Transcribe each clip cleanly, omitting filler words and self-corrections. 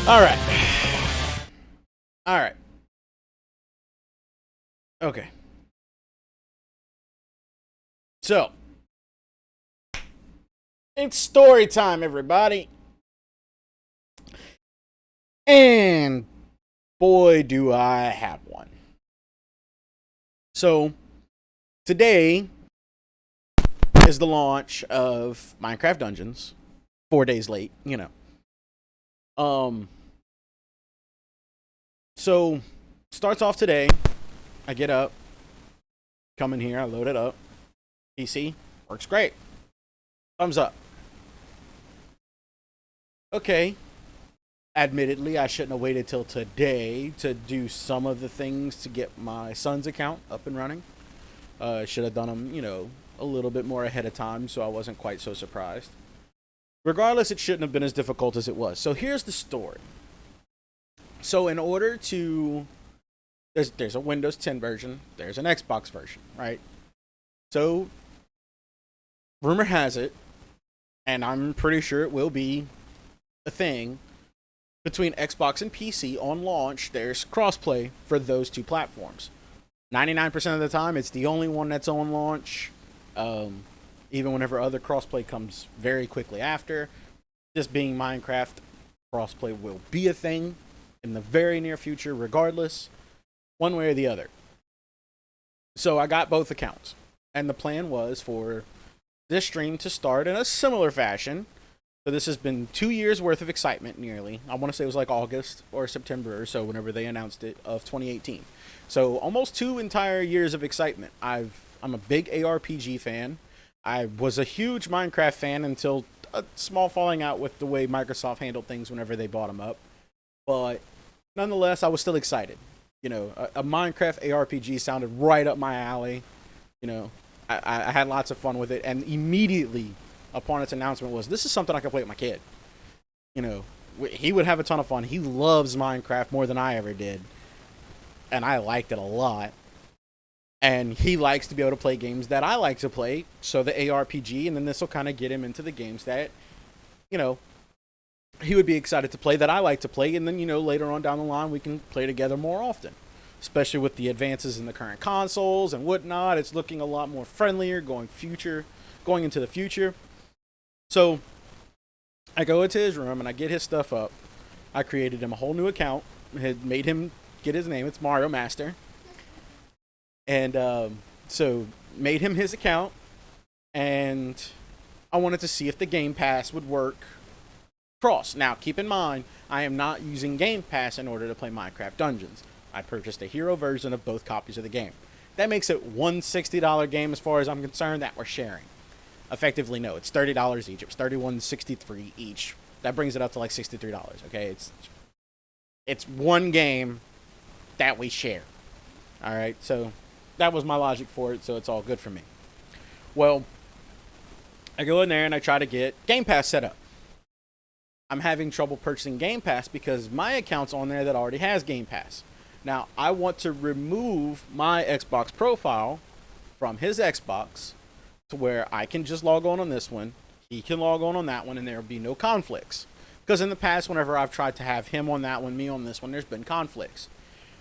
All right. All right. Okay. So, it's story time, everybody. And boy, do I have one. So, today is the launch of Minecraft Dungeons. 4 days late, you know. Um, so starts off today. I get up, come in here, I load it up. PC works great. Thumbs up. Okay. Admittedly, I shouldn't have waited till today to do some of the things to get my son's account up and running. Should have done them, a little bit more ahead of time, so I wasn't quite so surprised. Regardless, it shouldn't have been as difficult as it was. So here's the story. So in order to, there's a Windows 10 version, there's an Xbox version, right? So rumor has it, and I'm pretty sure it will be a thing, between Xbox and PC on launch, there's crossplay for those two platforms. 99% of the time, it's the only one that's on launch. Even whenever other crossplay comes very quickly after. This being Minecraft, crossplay will be a thing in the very near future, regardless, one way or the other. So I got both accounts, and the plan was for this stream to start in a similar fashion. So this has been 2 years worth of excitement, nearly. I want to say it was like August or September or so, whenever they announced it, of 2018. So almost 2 entire years of excitement. I'm a big ARPG fan. I was a huge Minecraft fan until a small falling out with the way Microsoft handled things whenever they bought them up. But nonetheless, I was still excited. A Minecraft ARPG sounded right up my alley. I had lots of fun with it, and immediately upon its announcement was, this is something I can play with my kid. He would have a ton of fun. He loves Minecraft more than I ever did, and I liked it a lot. And he likes to be able to play games that I like to play, so the ARPG, and then this will kind of get him into the games that, he would be excited to play, that I like to play, and then, later on down the line, we can play together more often. Especially with the advances in the current consoles and whatnot, it's looking a lot more friendlier going into the future. So, I go into his room, and I get his stuff up. I created him a whole new account, had made him get his name, it's Mario Master. And so made him his account, and I wanted to see if the Game Pass would work cross. Now, keep in mind, I am not using Game Pass in order to play Minecraft Dungeons. I purchased a hero version of both copies of the game. That makes it one $60 game as far as I'm concerned that we're sharing. Effectively, no, it's $30 each. It was $31.63 each. That brings it up to like $63. Okay, it's one game that we share. All right, so that was my logic for it, so it's all good for me. Well, I go in there and I try to get Game Pass set up. I'm having trouble purchasing Game Pass because my account's on there that already has Game Pass. Now, I want to remove my Xbox profile from his Xbox to where I can just log on this one, he can log on that one, and there will be no conflicts. Because in the past, whenever I've tried to have him on that one, me on this one, there's been conflicts.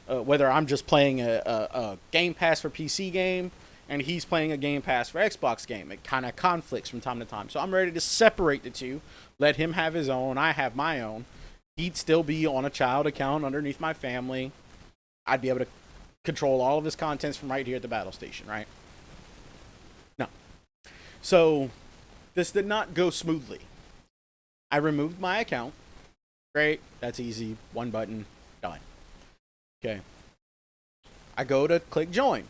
Whether I'm just playing a Game Pass for PC game and he's playing a Game Pass for Xbox game, it kind of conflicts from time to time. So I'm ready to separate the two, let him have his own, I have my own. He'd still be on a child account underneath my family. I'd be able to control all of his contents from right here at the battle station, right? No. So this did not go smoothly. I removed my account. Great, that's easy. One button, done. Okay. I go to click join.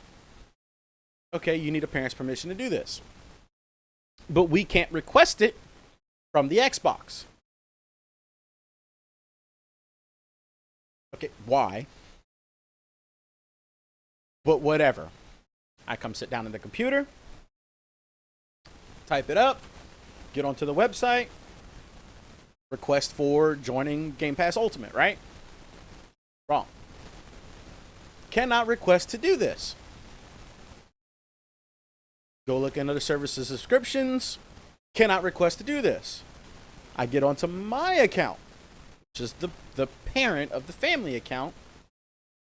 Okay, you need a parent's permission to do this. But we can't request it from the Xbox. Okay, why? But whatever. I come sit down at the computer, type it up, get onto the website, request for joining Game Pass Ultimate, right? Wrong. Cannot request to do this. Go look into the services subscriptions. Cannot request to do this. I get onto my account, which is the parent of the family account,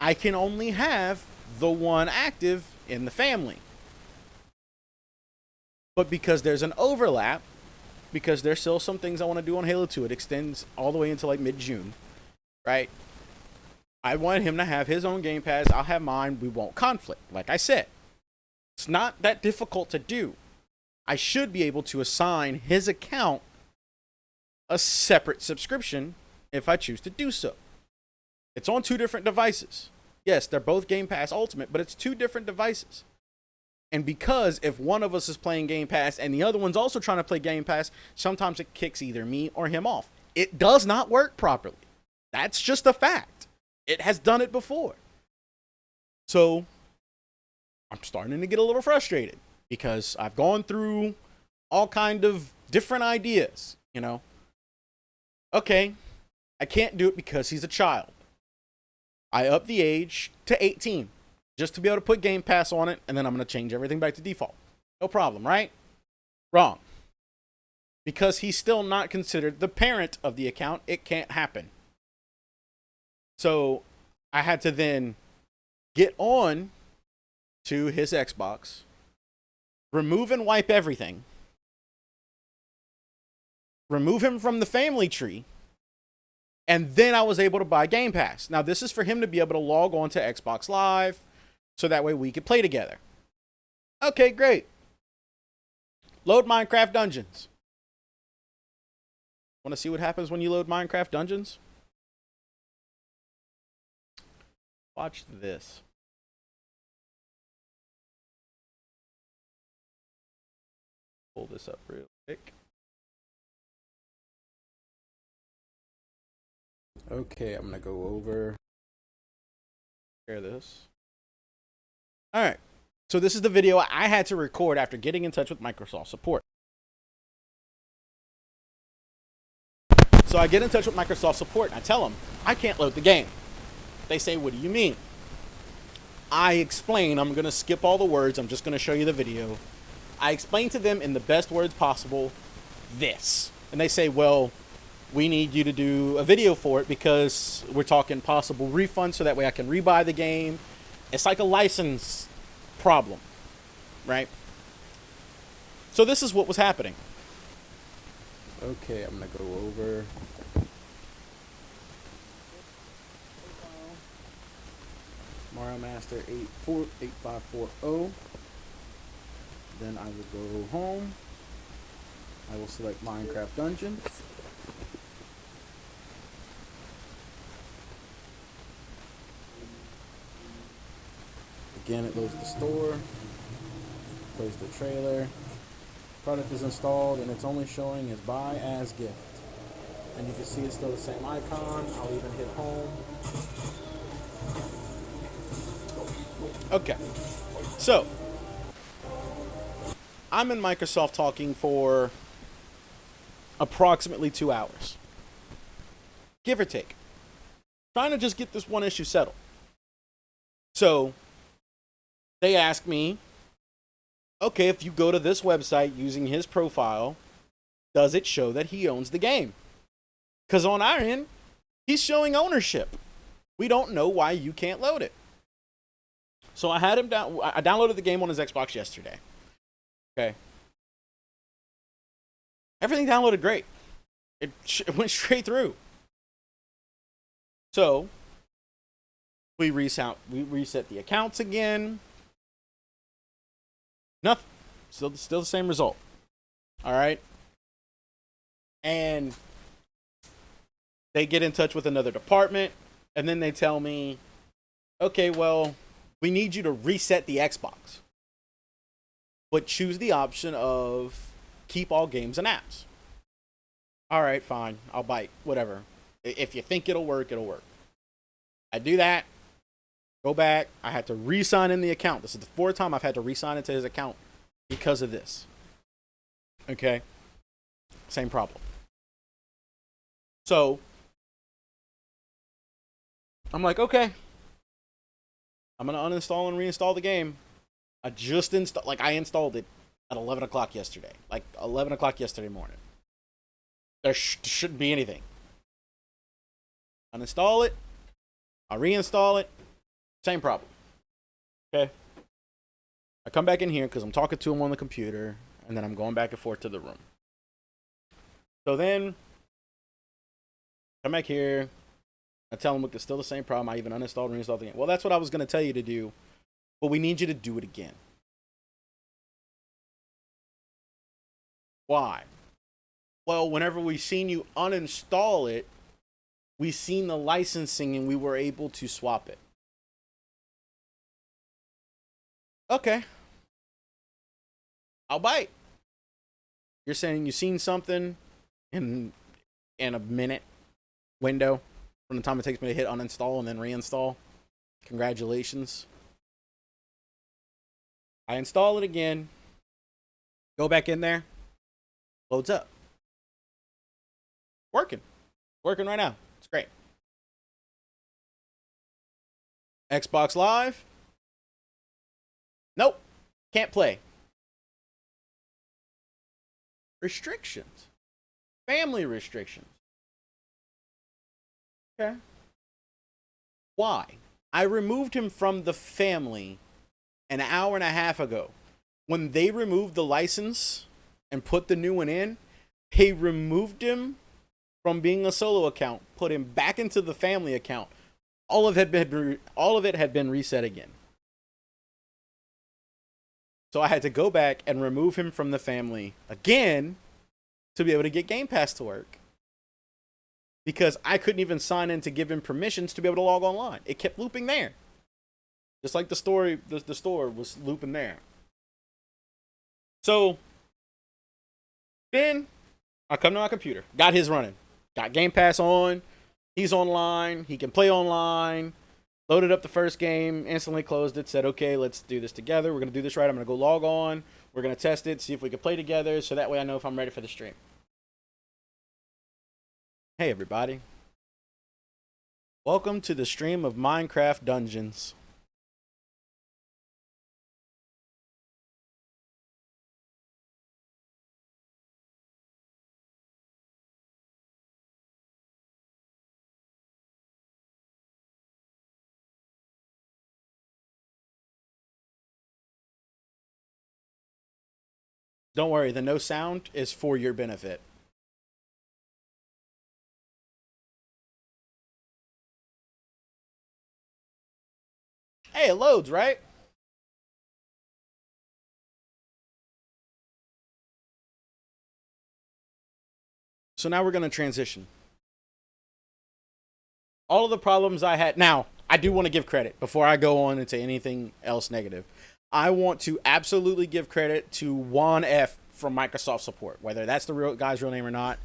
I can only have the one active in the family. But because there's an overlap, because there's still some things I want to do on Halo 2, it extends all the way into like mid-June, right? I want him to have his own Game Pass. I'll have mine. We won't conflict. Like I said, it's not that difficult to do. I should be able to assign his account a separate subscription if I choose to do so. It's on 2 different devices. Yes, they're both Game Pass Ultimate, but it's 2 different devices. And because if one of us is playing Game Pass and the other one's also trying to play Game Pass, sometimes it kicks either me or him off. It does not work properly. That's just a fact. It has done it before. So I'm starting to get a little frustrated because I've gone through all kind of different ideas, you know. Okay, I can't do it because he's a child. I up the age to 18 just to be able to put Game Pass on it, and then I'm going to change everything back to default. No problem, right? Wrong. Because he's still not considered the parent of the account, it can't happen. So I had to then get on to his Xbox, remove and wipe everything, remove him from the family tree, and then I was able to buy Game Pass. Now, this is for him to be able to log on to Xbox Live, so that way we could play together. Okay, great. Load Minecraft Dungeons. Want to see what happens when you load Minecraft Dungeons? Watch this. Pull this up real quick. Okay, I'm going to go over. Share this. All right. So this is the video I had to record after getting in touch with Microsoft support. So I get in touch with Microsoft support and I tell them, I can't load the game. They say, what do you mean? I explain, I'm going to skip all the words. I'm just going to show you the video. I explain to them in the best words possible this. And they say, well, we need you to do a video for it because we're talking possible refund so that way I can rebuy the game. It's like a license problem, right? So this is what was happening. Okay, I'm going to go over. Mario Master 8540. Then I will go home. I will select Minecraft Dungeons. Again, it loads the store, plays the trailer. Product is installed and it's only showing as buy as gift. And you can see it's still the same icon. I'll even hit home. Okay, so I'm in Microsoft talking for approximately 2 hours, give or take, trying to just get this one issue settled. So they ask me, okay, if you go to this website using his profile, does it show that he owns the game? Because on our end, he's showing ownership. We don't know why you can't load it. So I had him down. I downloaded the game on his Xbox yesterday. Okay. Everything downloaded great. It went straight through. So we reset the accounts again. Nothing. Still the same result. All right. And they get in touch with another department, and then they tell me, okay, well, we need you to reset the Xbox, but choose the option of keep all games and apps. All right, fine. I'll bite. Whatever. If you think it'll work, it'll work. I do that. Go back. I had to re-sign in the account. This is the 4th time I've had to re-sign into his account because of this. Okay. Same problem. So I'm like, okay, I'm going to uninstall and reinstall the game. I just I installed it at 11 o'clock yesterday. Like 11 o'clock yesterday morning. There shouldn't be anything. Uninstall it. I reinstall it. Same problem. Okay. I come back in here because I'm talking to him on the computer, and then I'm going back and forth to the room. So then, come back here. I tell him, look, it's still the same problem. I even uninstalled and reinstalled it again. Well, that's what I was going to tell you to do, but we need you to do it again. Why? Well, whenever we seen you uninstall it, we seen the licensing and we were able to swap it. Okay. I'll bite. You're saying you seen something in a minute window from the time it takes me to hit uninstall and then reinstall. Congratulations. I install it again. Go back in there. Loads up. Working. Working right now. It's great. Xbox Live. Nope. Can't play. Restrictions. Family restrictions. Okay. Why? I removed him from the family an hour and a half ago. When they removed the license and put the new one in, they removed him from being a solo account, put him back into the family account. All of it had been reset again. So I had to go back and remove him from the family again to be able to get Game Pass to work. Because I couldn't even sign in to give him permissions to be able to log online. It kept looping there. Just like the store was looping there. So then I come to my computer. Got his running. Got Game Pass on. He's online. He can play online. Loaded up the first game. Instantly closed it. Said, okay, let's do this together. We're going to do this right. I'm going to go log on. We're going to test it. See if we can play together. So that way I know if I'm ready for the stream. Hey, everybody. Welcome to the stream of Minecraft Dungeons. Don't worry, the no sound is for your benefit. Hey, it loads, right? So now we're going to transition. All of the problems I had. Now, I do want to give credit before I go on into anything else negative. I want to absolutely give credit to Juan F. from Microsoft support, whether that's the guy's real name or not.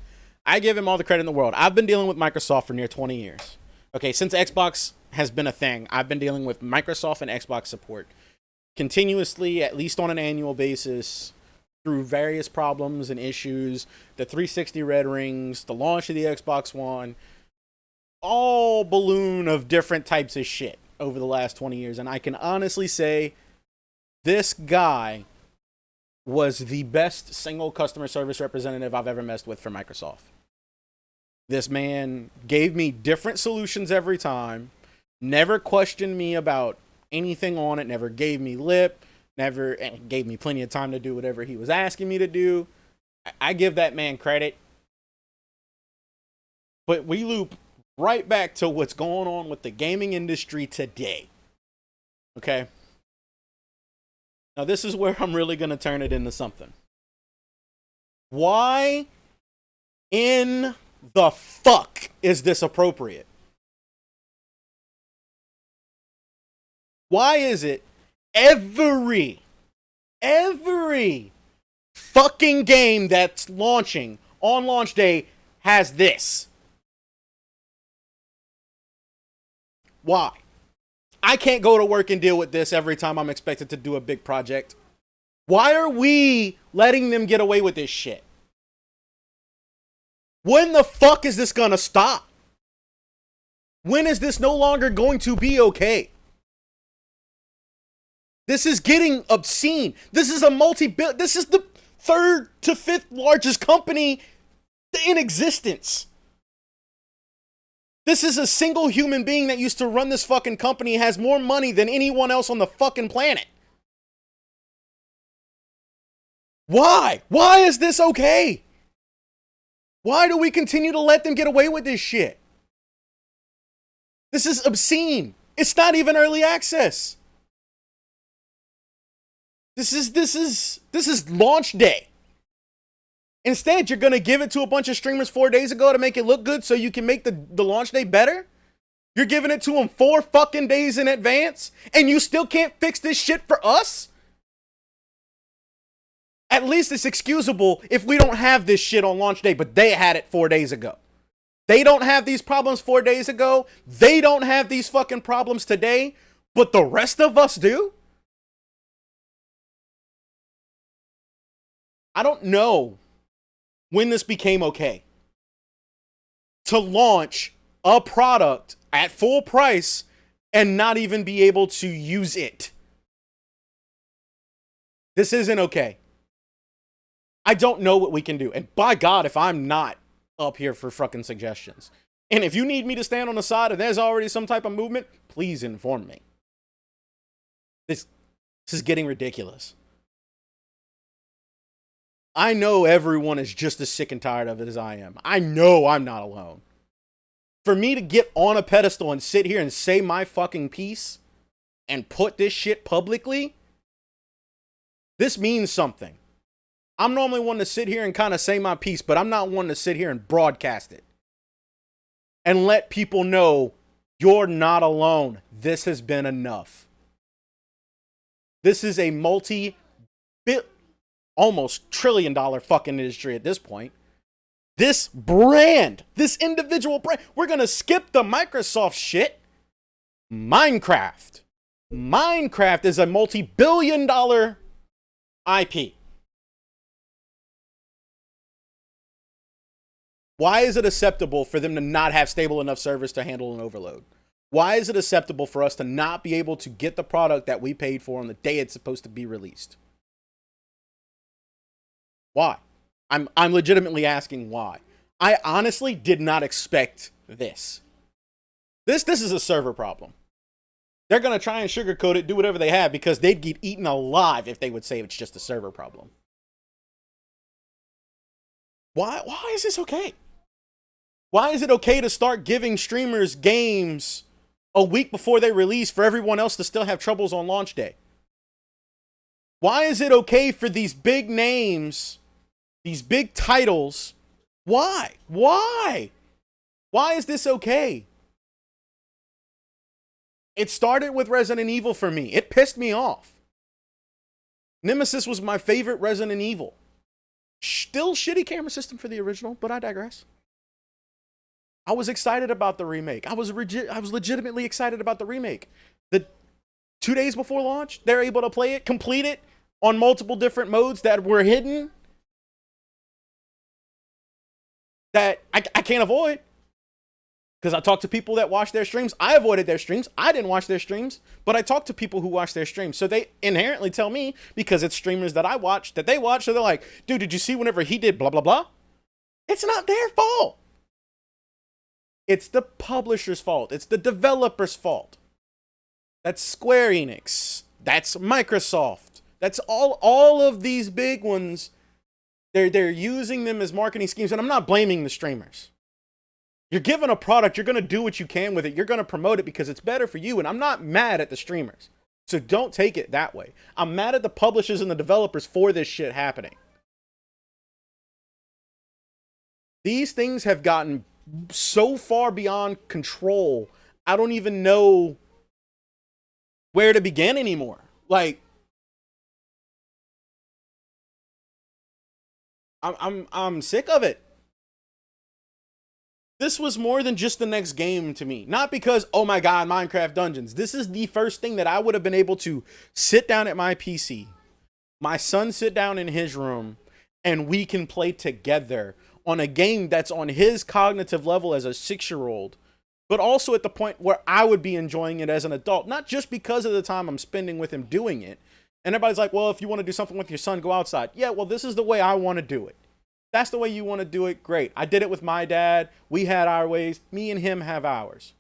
I give him all the credit in the world. I've been dealing with Microsoft for near 20 years. Okay, since Xbox has been a thing, I've been dealing with Microsoft and Xbox support continuously, at least on an annual basis, through various problems and issues, the 360 red rings, the launch of the Xbox One, all balloon of different types of shit over the last 20 years. And I can honestly say this guy was the best single customer service representative I've ever messed with for Microsoft. This man gave me different solutions every time, never questioned me about anything on it, never gave me lip, never gave me plenty of time to do whatever he was asking me to do. I give that man credit. But we loop right back to what's going on with the gaming industry today. Okay? Now, this is where I'm really going to turn it into something. Why in the fuck is this appropriate? Why is it every fucking game that's launching on launch day has this? Why? I can't go to work and deal with this every time I'm expected to do a big project. Why are we letting them get away with this shit? When the fuck is this gonna stop? When is this no longer going to be okay? This is getting obscene. This is this is the 3rd to 5th largest company in existence. This is a single human being that used to run this fucking company, has more money than anyone else on the fucking planet. Why? Why is this okay? Why do we continue to let them get away with this shit? This is obscene. It's not even early access. This is launch day. Instead, you're going to give it to a bunch of streamers 4 days ago to make it look good so you can make the launch day better? You're giving it to them 4 fucking days in advance and you still can't fix this shit for us? At least it's excusable if we don't have this shit on launch day, but they had it 4 days ago. They don't have these problems 4 days ago. They don't have these fucking problems today, but the rest of us do? I don't know when this became okay to launch a product at full price and not even be able to use it. This isn't okay. I don't know what we can do. And by God, if I'm not up here for fucking suggestions. And if you need me to stand on the side and there's already some type of movement, please inform me. This is getting ridiculous. I know everyone is just as sick and tired of it as I am. I know I'm not alone. For me to get on a pedestal and sit here and say my fucking piece and put this shit publicly, this means something. I'm normally one to sit here and kind of say my piece, but I'm not one to sit here and broadcast it and let people know you're not alone. This has been enough. This is a almost $1 trillion fucking industry at this point. This brand, this individual brand, we're going to skip the Microsoft shit. Minecraft. Minecraft is a multi-billion-dollar IP. Why is it acceptable for them to not have stable enough servers to handle an overload? Why is it acceptable for us to not be able to get the product that we paid for on the day it's supposed to be released? Why? I'm legitimately asking why. I honestly did not expect this. This is a server problem. They're going to try and sugarcoat it, do whatever they have, because they'd get eaten alive if they would say it's just a server problem. Why is this okay? Why is it okay to start giving streamers games a week before they release for everyone else to still have troubles on launch day? Why is it okay for these big names, these big titles? Why? Why is this okay? It started with Resident Evil for me. It pissed me off. Nemesis was my favorite Resident Evil. Still shitty camera system for the original, but I digress. I was excited about the remake. I was legitimately excited about the remake. The 2 days before launch, they're able to play it, complete it on multiple different modes that were hidden that I can't avoid. Because I talked to people that watch their streams. I avoided their streams. I didn't watch their streams, but I talked to people who watch their streams. So they inherently tell me, because it's streamers that I watch, that they watch. So they're like, dude, did you see whenever he did blah, blah, blah? It's not their fault. It's the publisher's fault. It's the developer's fault. That's Square Enix. That's Microsoft. That's all of these big ones. They're using them as marketing schemes. And I'm not blaming the streamers. You're given a product, you're going to do what you can with it. You're going to promote it because it's better for you. And I'm not mad at the streamers. So don't take it that way. I'm mad at the publishers and the developers for this shit happening. These things have gotten so far beyond control. I don't even know where to begin anymore. Like, I'm sick of it. This was more than just the next game to me. Not because, oh my God, Minecraft Dungeons. This is the first thing that I would have been able to sit down at my PC, my son sit down in his room, and we can play together on a game that's on his cognitive level as a 6-year-old, but also at the point where I would be enjoying it as an adult, not just because of the time I'm spending with him doing it. And everybody's like, well, if you want to do something with your son, go outside. Yeah, well, this is the way I want to do it. That's the way you want to do it. Great. I did it with my dad. We had our ways. Me and him have ours.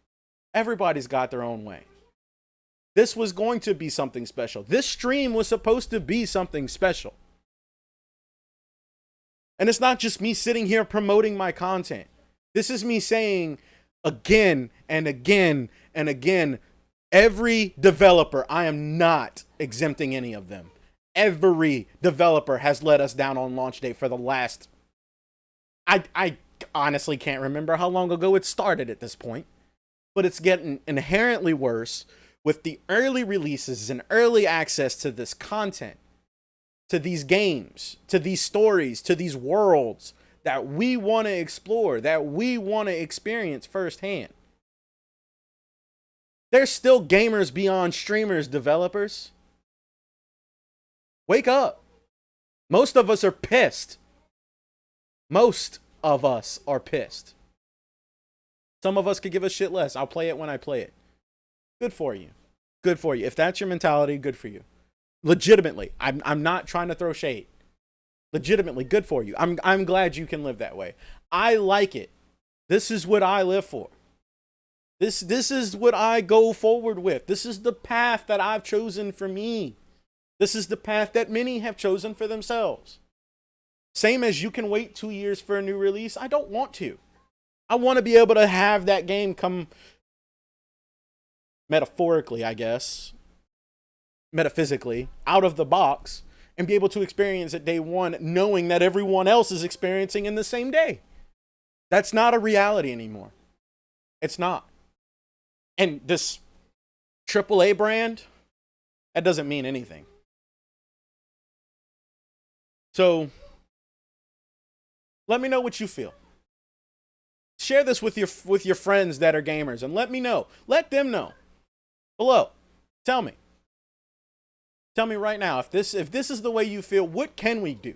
Everybody's got their own way. This was going to be something special. This stream was supposed to be something special. And it's not just me sitting here promoting my content. This is me saying again and again and again, every developer, I am not exempting any of them. Every developer has let us down on launch day for the last... I honestly can't remember how long ago it started at this point. But it's getting inherently worse with the early releases and early access to this content, to these games, to these stories, to these worlds that we want to explore, that we want to experience firsthand. There's still gamers beyond streamers, developers. Wake up. Most of us are pissed. Most of us are pissed. Some of us could give a shit less. I'll play it when I play it. Good for you. Good for you. If that's your mentality, good for you. Legitimately, I'm not trying to throw shade. Legitimately, good for you. I'm glad you can live that way. I like it. This is what I live for. This is what I go forward with. This is the path that I've chosen for me. This is the path that many have chosen for themselves. Same as you can wait 2 years for a new release. I don't want to. I want to be able to have that game come, metaphorically, I guess, metaphysically, out of the box and be able to experience it day one, knowing that everyone else is experiencing in the same day. That's not a reality anymore. It's not. And this AAA brand, that doesn't mean anything. So let me know what you feel. Share this with your friends that are gamers and let me know. Let them know. Below. Tell me. Tell me right now, if this is the way you feel, what can we do?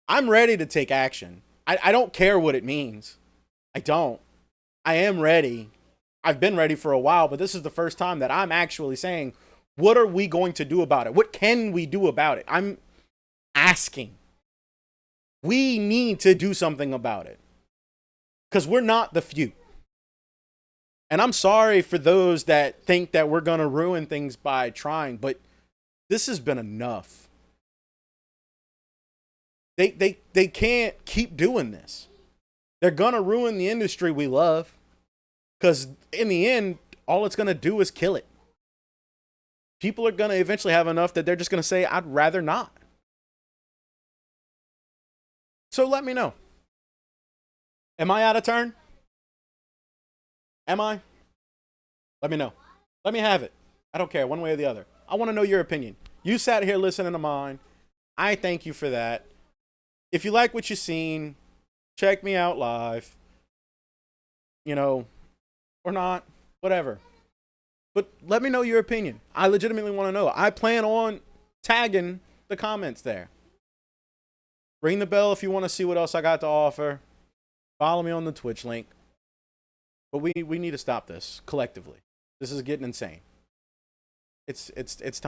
I'm ready to take action. I don't care what it means. I don't. I am ready. I've been ready for a while, but this is the first time that I'm actually saying, what are we going to do about it? What can we do about it? I'm asking. We need to do something about it. Because we're not the few. And I'm sorry for those that think that we're going to ruin things by trying, but this has been enough. They can't keep doing this. They're going to ruin the industry we love. Because in the end, all it's going to do is kill it. People are going to eventually have enough that they're just going to say, I'd rather not. So let me know. Am I out of turn? Am I? Let me know. Let me have it. I don't care, one way or the other. I want to know your opinion. You sat here listening to mine. I thank you for that. If you like what you've seen, check me out live. You know, or not, whatever. But let me know your opinion. I legitimately want to know. I plan on tagging the comments there. Ring the bell if you want to see what else I got to offer. Follow me on the Twitch link. But we need to stop this collectively. This is getting insane. It's time.